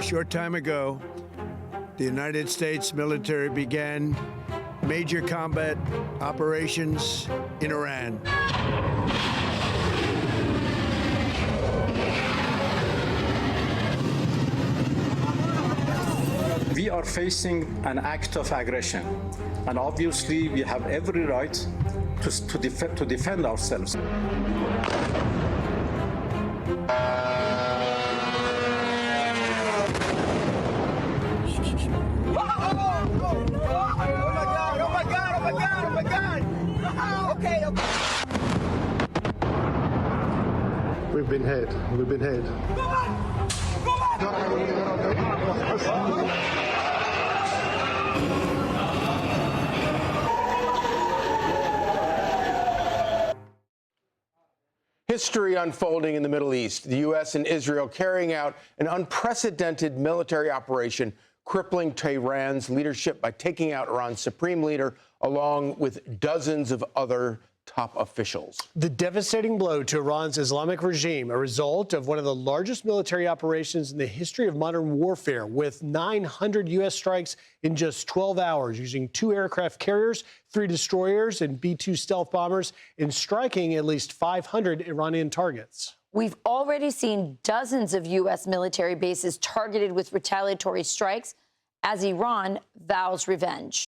short time ago, the United States military began major combat operations in Iran. We are facing an act of aggression, and obviously we have every right to defend ourselves. We've been hit. We've been hit. History unfolding in the Middle East. The U.S. and Israel carrying out an unprecedented military operation, crippling Tehran's leadership by taking out Iran's supreme leader, along with dozens of other top officials. The devastating blow to Iran's Islamic regime, a result of one of the largest military operations in the history of modern warfare, with 900 U.S. strikes in just 12 hours, using 2 aircraft carriers, 3 destroyers, and B-2 stealth bombers, and striking at least 500 Iranian targets. We've already seen dozens of U.S. military bases targeted with retaliatory strikes as Iran vows revenge.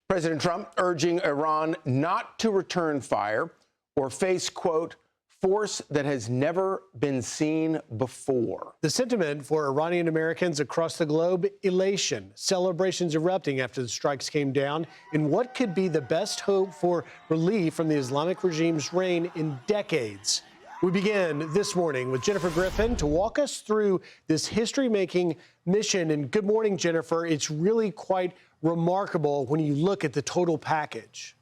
President Trump urging Iran not to return fire or face, quote, force that has never been seen before. The sentiment for Iranian Americans across the globe, elation, celebrations erupting after the strikes came down in what could be the best hope for relief from the Islamic regime's reign in decades. We begin this morning with Jennifer Griffin to walk us through this history-making mission. And good morning, Jennifer. It's really quite remarkable when you look at the total package.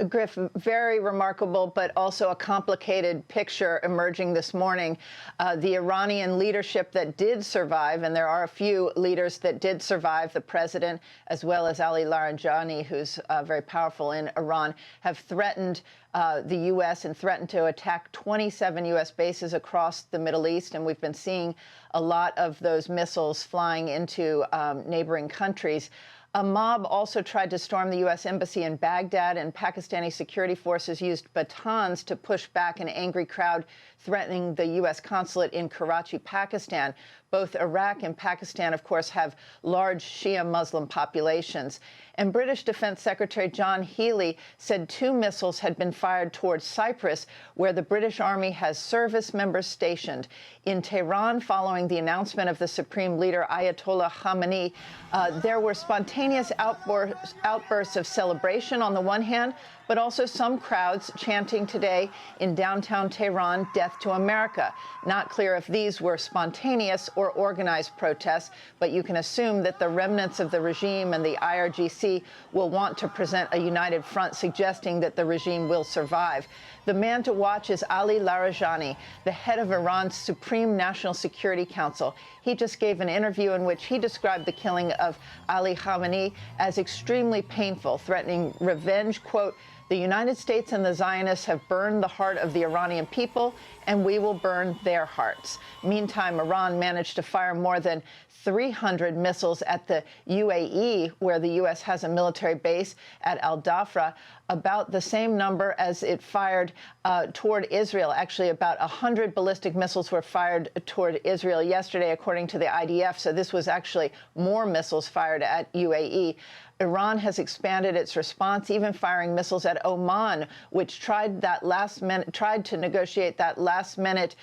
Griff, very remarkable, but also a complicated picture emerging this morning. The Iranian leadership that did survive, and there are a few leaders that did survive, the president, as well as Ali Larijani, who's very powerful in Iran, have threatened the U.S. and threatened to attack 27 U.S. bases across the Middle East. And we've been seeing a lot of those missiles flying into neighboring countries. A mob also tried to storm the U.S. embassy in Baghdad, and Pakistani security forces used batons to push back an angry crowd threatening the U.S. consulate in Karachi, Pakistan. Both Iraq and Pakistan, of course, have large Shia Muslim populations. And British Defense Secretary John Healey said 2 missiles had been fired towards Cyprus, where the British Army has service members stationed. In Tehran, following the announcement of the Supreme Leader Ayatollah Khamenei, there were spontaneous outbursts of celebration on the one hand, but also some crowds chanting today in downtown Tehran, "Death to America." Not clear if these were spontaneous or organized protests, but you can assume that the remnants of the regime and the IRGC will want to present a united front, suggesting that the regime will survive. The man to watch is Ali Larijani, the head of Iran's Supreme National Security Council. He just gave an interview in which he described the killing of Ali Khamenei as extremely painful, threatening revenge, quote, "The United States and the Zionists have burned the heart of the Iranian people, and we will burn their hearts." Meantime, Iran managed to fire more than 300 missiles at the UAE, where the U.S. has a military base at Al Dhafra, about the same number as it fired toward Israel. Actually, about 100 ballistic missiles were fired toward Israel yesterday, according to the IDF. So this was actually more missiles fired at UAE. Iran has expanded its response, even firing missiles at Oman, which tried to negotiate that last-minute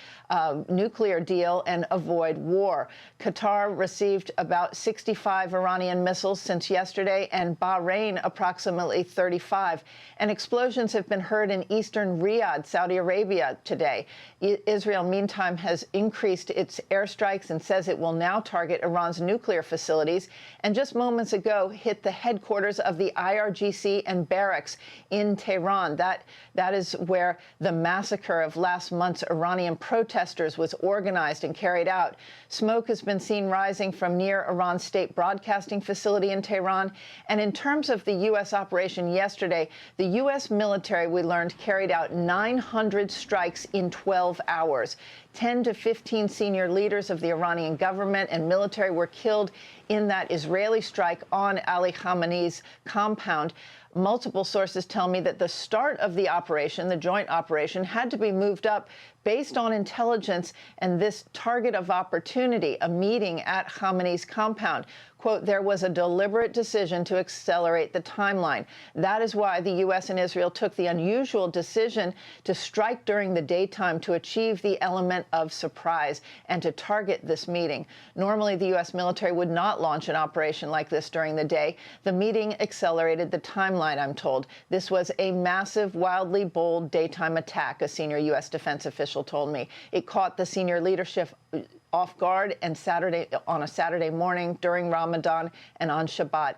nuclear deal and avoid war. Qatar received about 65 Iranian missiles since yesterday, and Bahrain approximately 35. And explosions have been heard in eastern Riyadh, Saudi Arabia today. Israel, meantime, has increased its airstrikes and says it will now target Iran's nuclear facilities. And just moments ago, hit the headquarters of the IRGC and barracks in Tehran. That is where the massacre of last month's Iranian protesters was organized and carried out. Smoke has been seen rising from near Iran's state broadcasting facility in Tehran. And in terms of the U.S. operation yesterday, the U.S. military, we learned, carried out 900 strikes in 12 hours. 10 to 15 senior leaders of the Iranian government and military were killed in that Israeli strike on Ali Khamenei's compound. Multiple sources tell me that the start of the operation, the joint operation, had to be moved up based on intelligence and this target of opportunity, a meeting at Khamenei's compound. Quote, there was a deliberate decision to accelerate the timeline. That is why the U.S. and Israel took the unusual decision to strike during the daytime to achieve the element of surprise and to target this meeting. Normally, the U.S. military would not launch an operation like this during the day. The meeting accelerated the timeline, I'm told. This was a massive, wildly bold daytime attack, a senior U.S. defense official told me. It caught the senior leadership off guard and on a Saturday morning during Ramadan and on Shabbat.